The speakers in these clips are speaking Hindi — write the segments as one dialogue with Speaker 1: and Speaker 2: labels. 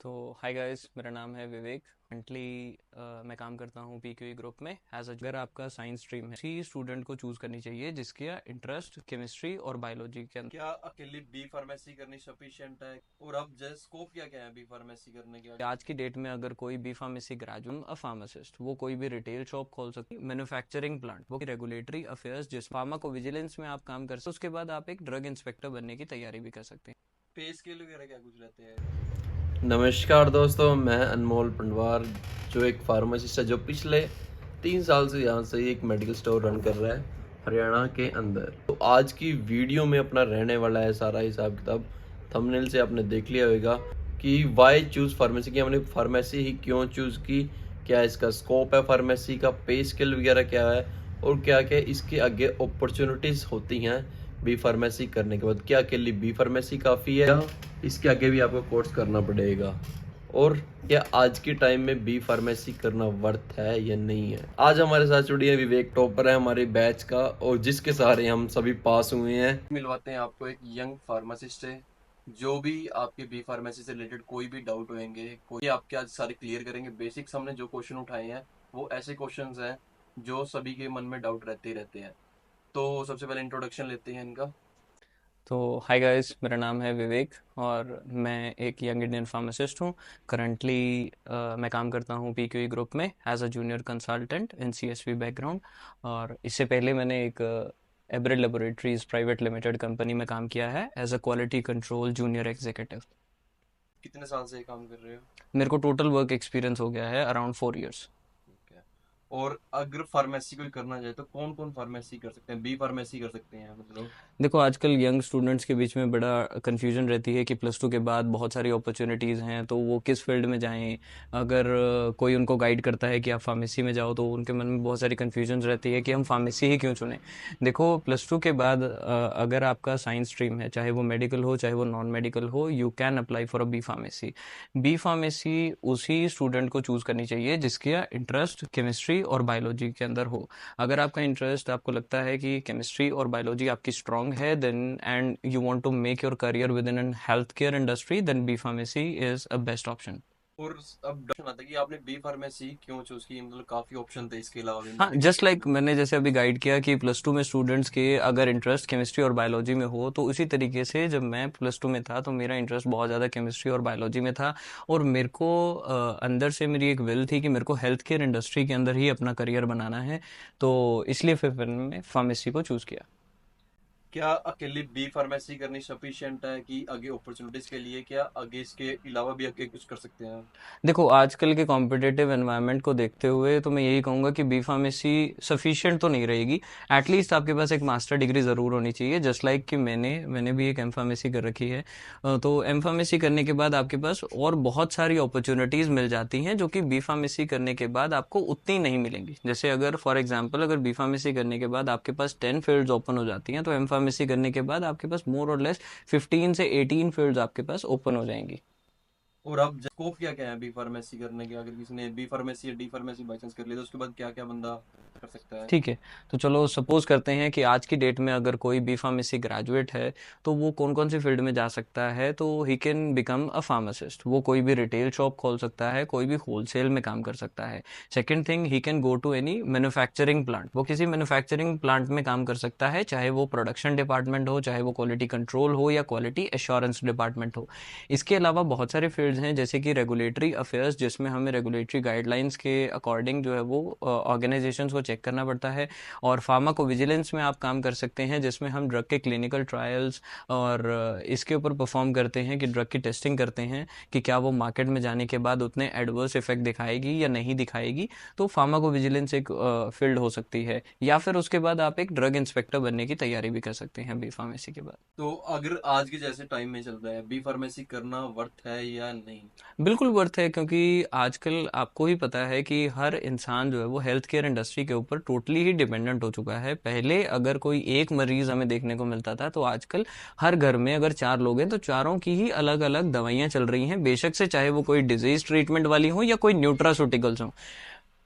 Speaker 1: तो हाय गाइस, मेरा नाम है विवेक। करंटली मैं काम करता हूँ पीक्यूई ग्रुप में अगर आपका साइंस स्ट्रीम है, उसी स्टूडेंट को चूज करनी चाहिए जिसके इंटरेस्ट केमिस्ट्री और बायोलॉजी के अंदर।
Speaker 2: क्या अकेली बी फार्मेसी करनी सफिशिएंट है? और अब जैसे स्कोप क्या क्या है बी फार्मेसी करने के?
Speaker 1: आज की डेट में अगर कोई B pharmacy graduate a pharmacist, वो कोई भी रिटेल शॉप खोल सकती है, मैन्युफैक्चरिंग प्लांट, वो रेगुलेटरी अफेयर्स जिस फार्माको विजिलेंस में आप काम कर सकते, उसके बाद आप एक ड्रग इंस्पेक्टर बनने की तैयारी भी कर सकते हैं।
Speaker 2: पे स्केल वगैरह क्या कुछ रहते हैं?
Speaker 3: नमस्कार दोस्तों, मैं अनमोल पंडवार जो एक फार्मासिस्ट है जो पिछले 3 साल से यहाँ से एक मेडिकल स्टोर रन कर रहा है हरियाणा के अंदर। तो आज की वीडियो में अपना रहने वाला है सारा हिसाब किताब। थंबनेल से आपने देख लिया होगा कि वाई चूज़ फार्मेसी की, हमने फार्मेसी ही क्यों चूज़ की, क्या इसका स्कोप है फार्मेसी का, पे स्केल वगैरह क्या है और क्या क्या इसके आगे अपॉर्चुनिटीज़ होती हैं बी फार्मेसी करने के बाद। क्या अकेली बी फार्मेसी काफ़ी है, इसके आगे भी आपको कोर्स करना पड़ेगा, और क्या आज के टाइम में बी फार्मेसी करना वर्थ है या नहीं है। आज हमारे साथ जुड़ी है विवेक, टॉपर है हमारे बैच का और जिसके सहारे हम सभी पास हुए हैं।
Speaker 2: मिलवाते हैं आपको एक यंग फार्मासिस्ट से, जो भी आपके बी फार्मेसी से रिलेटेड कोई भी डाउट होंगे, कोई आपके आज सारे क्लियर करेंगे। बेसिक्स हमने जो क्वेश्चन उठाए हैं वो ऐसे क्वेश्चंस हैं जो सभी के मन में डाउट रहते ही रहते हैं। तो सबसे पहले इंट्रोडक्शन लेते हैं इनका।
Speaker 1: तो हाय गाइस, मेरा नाम है विवेक और मैं एक यंग इंडियन फार्मासिस्ट हूँ। करंटली मैं काम करता हूँ पीक्यूई ग्रुप में as a junior consultant in CSV background. और इससे पहले मैंने एक एब्रेड लेबोरेटरीज प्राइवेट लिमिटेड कंपनी में काम किया है as a quality control junior executive.
Speaker 2: कितने साल से ये काम कर रहे हो?
Speaker 1: मेरे को टोटल वर्क एक्सपीरियंस हो गया है अराउंड 4 इयर्स।
Speaker 2: ठीक है। और अगर फार्मेसी कोई करना चाहे तो कौन कौन फार्मेसी कर सकते हैं, बी फार्मेसी कर सकते हैं मतलब?
Speaker 1: देखो, आजकल यंग स्टूडेंट्स के बीच में बड़ा कन्फ्यूजन रहती है कि +2 के बाद बहुत सारी अपॉर्चुनिटीज़ हैं, तो वो किस फील्ड में जाएं। अगर कोई उनको गाइड करता है कि आप फार्मेसी में जाओ, तो उनके मन में बहुत सारी कन्फ्यूजन रहती है कि हम फार्मेसी ही क्यों चुनें। देखो, +2 के बाद अगर आपका साइंस स्ट्रीम है, चाहे वो मेडिकल हो चाहे वो नॉन मेडिकल हो, you can apply for a B pharmacy. B pharmacy उसी स्टूडेंट को चूज़ करनी चाहिए जिसका इंटरेस्ट केमिस्ट्री और बायोलॉजी के अंदर हो। अगर आपका इंटरेस्ट, आपको लगता है कि केमिस्ट्री और बायोलॉजी आपकी स्ट्रांग है, then and you want to make your career within an health care industry, then B pharmacy is a best option.
Speaker 2: और अब क्वेश्चन आता है कि आपने बी फार्मेसी क्यों चूज की, मतलब काफी ऑप्शन थे इसके अलावा भी
Speaker 1: हाँ,
Speaker 2: मेडिकल
Speaker 1: जस्ट
Speaker 2: फील्ड
Speaker 1: लाइक
Speaker 2: में।
Speaker 1: मैंने जैसे अभी गाइड किया कि +2 में स्टूडेंट्स के अगर इंटरेस्ट केमिस्ट्री और बायोलॉजी में हो, तो उसी तरीके से जब मैं +2 में था तो मेरा इंटरेस्ट बहुत ज़्यादा केमिस्ट्री और बायोलॉजी में था। और मेरे को अंदर से मेरी एक विल थी कि मेरे को हेल्थ केयर इंडस्ट्री के अंदर ही अपना करियर बनाना है, तो इसलिए फिर मैंने फार्मेसी को चूज़ किया।
Speaker 2: क्या अकेली बी फार्मेसी करनी सफिशिएंट है कि आगे अपॉर्चुनिटीज के लिए, क्या आगे इसके अलावा भी आगे कुछ कर सकते हैं?
Speaker 1: देखो, आजकल के कॉम्पिटिटिव एनवायरनमेंट को देखते हुए तो मैं यही कहूँगा कि बी फार्मेसी सफिशिएंट तो नहीं रहेगी। एटलीस्ट आपके पास एक मास्टर डिग्री ज़रूर होनी चाहिए, जस्ट लाइक कि मैंने भी एक एम फार्मेसी कर रखी है। तो एम फार्मेसी करने के बाद आपके पास और बहुत सारी अपॉर्चुनिटीज़ मिल जाती हैं जो कि बी फार्मेसी करने के बाद आपको उतनी नहीं मिलेंगी। जैसे अगर फॉर एग्जांपल अगर बी फार्मेसी करने के बाद आपके पास 10 फील्ड्स ओपन हो जाती हैं, तो एम फार्मेसी करने के बाद आपके पास मोर और लेस 15 से 18 फील्ड्स आपके पास ओपन हो जाएंगी।
Speaker 2: और अब स्कोप क्या क्या है बी फार्मेसी करने के? अगर किसी ने बी फार्मेसी या डी फार्मेसी बाई चांस कर लिया तो उसके बाद क्या क्या बंदा कर सकता है?
Speaker 1: ठीक है, तो चलो सपोज करते हैं कि आज की डेट में अगर कोई बी फार्मेसी ग्रेजुएट है, तो वो कौन कौन सी फील्ड में जा सकता है। तो he can become a pharmacist, वो कोई भी रिटेल शॉप खोल सकता है, कोई भी होलसेल में काम कर सकता है। Second thing, he can go to any manufacturing plant, वो किसी मैन्युफैक्चरिंग प्लांट में काम कर सकता है, चाहे वो प्रोडक्शन डिपार्टमेंट हो, चाहे वो क्वालिटी कंट्रोल हो या क्वालिटी एश्योरेंस डिपार्टमेंट हो। इसके अलावा बहुत सारे फील्ड्स हैं जैसे कि रेगुलेटरी अफेयर्स, जिसमें हमें रेगुलेटरी गाइडलाइंस के अकॉर्डिंग जो है वो ऑर्गेनाइजेशंस को चेक करना पड़ता है। और फार्माको विजिलेंस में आप काम कर सकते हैं, जिसमें हम ड्रग के क्लिनिकल ट्रायल्स और इसके ऊपर परफॉर्म करते हैं कि ड्रग की टेस्टिंग करते हैं कि क्या वो मार्केट में जाने के बाद उतने एडवर्स इफेक्ट दिखाएगी या नहीं दिखाएगी। तो फार्माको विजिलेंस एक फील्ड हो सकती है, या फिर उसके बाद आप एक ड्रग इंस्पेक्टर बनने की तैयारी भी कर सकते हैं बी फार्मेसी के बाद।
Speaker 2: तो अगर आज के जैसे टाइम में चल रहा है, बी फार्मेसी करना वर्थ है या नहीं?
Speaker 1: बिल्कुल वर्थ है, क्योंकि आजकल आपको ही पता है कि हर इंसान जो है वो हेल्थ केयर इंडस्ट्री के ऊपर टोटली ही डिपेंडेंट हो चुका है। पहले अगर कोई एक मरीज हमें देखने को मिलता था, तो आजकल हर घर में अगर 4 लोग हैं तो चारों की ही अलग अलग दवाइयाँ चल रही हैं, बेशक से चाहे वो कोई डिजीज ट्रीटमेंट वाली हो या कोई न्यूट्रास्यूटिकल्स हो।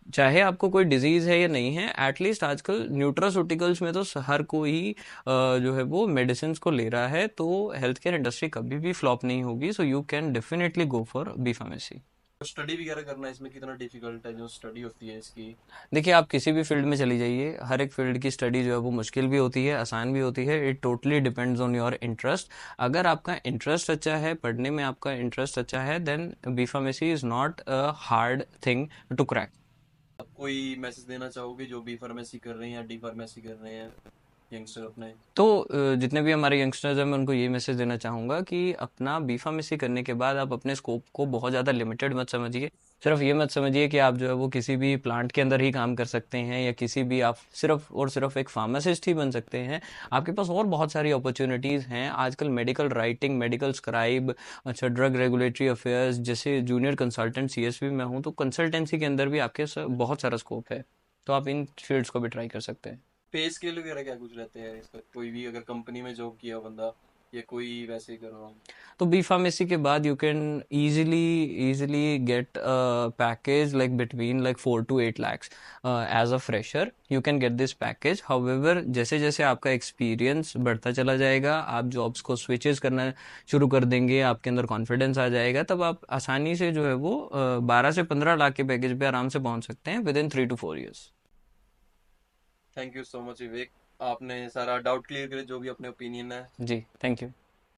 Speaker 1: चाहे आपको कोई डिजीज है या नहीं है, एटलीस्ट आजकल न्यूट्रास्यूटिकल्स में तो हर कोई जो है वो मेडिसिन को ले रहा है, तो हेल्थ केयर इंडस्ट्री कभी भी फ्लॉप नहीं होगी। So you can definitely go for B pharmacy.
Speaker 2: Study वगैरह करना इसमें कितना डिफिकल्ट है, जो स्टडी होती है इसकी?
Speaker 1: देखिए, आप किसी भी फील्ड में चली जाइए, हर एक फील्ड की स्टडी जो है वो मुश्किल भी होती है, आसान भी होती है। It totally depends on your interest. अगर आपका इंटरेस्ट अच्छा है, पढ़ने में आपका इंटरेस्ट अच्छा है, then B pharmacy is not a hard thing to crack.
Speaker 2: आप कोई मैसेज देना चाहोगे जो बी फार्मेसी कर रहे हैं या डी फार्मेसी कर रहे हैं यंगस्टर अपने?
Speaker 1: तो जितने भी हमारे यंगस्टर्स हैं, मैं उनको ये मैसेज देना चाहूँगा कि अपना बी फार्मेसी करने के बाद आप अपने स्कोप को बहुत ज़्यादा लिमिटेड मत समझिए। सिर्फ ये मत समझिए कि आप जो है वो किसी भी प्लांट के अंदर ही काम कर सकते हैं, या किसी भी आप सिर्फ और सिर्फ एक फार्मासिस्ट ही बन सकते हैं। आपके पास और बहुत सारी अपॉर्चुनिटीज़ हैं आजकल। मेडिकल राइटिंग, मेडिकल स्क्राइब, अच्छा ड्रग रेगुलेटरी अफेयर्स, जैसे जूनियर कंसल्टेंट सीएसवी में हूँ, तो कंसल्टेंसी के अंदर भी आपके बहुत सारा स्कोप है। तो आप इन फील्ड्स को भी ट्राई कर सकते हैं।
Speaker 2: पे स्केल वगैरह क्या कुछ रहते हैं इसका? कोई भी अगर कंपनी में जॉब किया बंदा या कोई वैसे ही कर रहा हूँ?
Speaker 1: तो बी फार्मेसी के बाद you can easily get package like between like 4 to 8 lakhs as a fresher. You can get this package. However, जैसे जैसे आपका एक्सपीरियंस बढ़ता चला जाएगा, आप जॉब्स को स्विचेस करना शुरू कर देंगे, आपके अंदर कॉन्फिडेंस आ जाएगा, तब आप आसानी से जो है वो 12 से 15 लाख के पैकेज पे आराम से पहुंच सकते हैं within 3 to 4 years।
Speaker 2: Thank you so much Vivek, आपने सारा डाउट क्लियर करे, जो भी अपने ओपिनियन है।
Speaker 1: जी, थैंक यू।